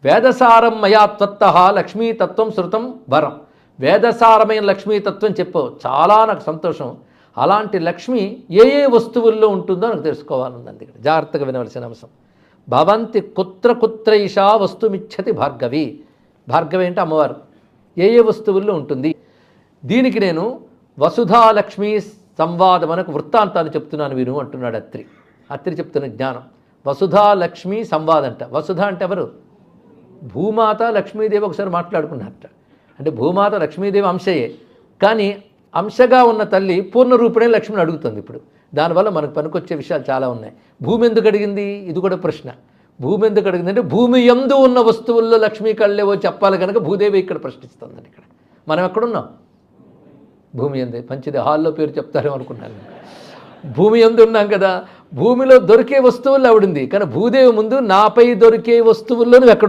వేదసారం మయా త్వత్తః లక్ష్మీతత్వం శృతం వరం. వేదసారమైన లక్ష్మీతత్వం చెప్పావు, చాలా నాకు సంతోషం. అలాంటి లక్ష్మి ఏ ఏ వస్తువుల్లో ఉంటుందో నాకు తెలుసుకోవాలన్నది ఇక్కడ జాగ్రత్తగా వినవలసిన అంశం. భవంతి కుత్ర కుత్రైషా వస్తుమిచ్చతి భార్గవి. భార్గవి అంటే అమ్మవారు. ఏ ఏ వస్తువుల్లో ఉంటుంది. దీనికి నేను వసుధాలక్ష్మీ సంవాదం అనకు వృత్తాంతాన్ని చెప్తున్నాను విను అంటున్నాడు అత్రి. అత్రి చెప్తున్న జ్ఞానం. వసుధాలక్ష్మీ సంవాదంట. వసుధ అంటే ఎవరు? భూమాత లక్ష్మీదేవి ఒకసారి మాట్లాడుకున్నారట. అంటే భూమాత లక్ష్మీదేవి అంశయే, కానీ అంశగా ఉన్న తల్లి పూర్ణరూపిణే లక్ష్మిని అడుగుతుంది. ఇప్పుడు దానివల్ల మనకు పనికొచ్చే విషయాలు చాలా ఉన్నాయి. భూమి ఎందుకు అడిగింది? ఇది కూడా ప్రశ్న. భూమి ఎందుకు అడిగింది అంటే భూమి యందు ఉన్న వస్తువుల్లో లక్ష్మీ కళ్ళేవో చెప్పాలి కనుక భూదేవి ఇక్కడ ప్రశ్నిస్తుందని. ఇక్కడ మనం ఎక్కడున్నాం? భూమి యందే. మంచిది, హాల్లో పేరు చెప్తారేమో అనుకున్నాను. భూమి యందు ఉన్నాం కదా. భూమిలో దొరికే వస్తువుల్లో ఆవిడుంది, కానీ భూదేవి ముందు నాపై దొరికే వస్తువుల్లో నువ్వు ఎక్కడ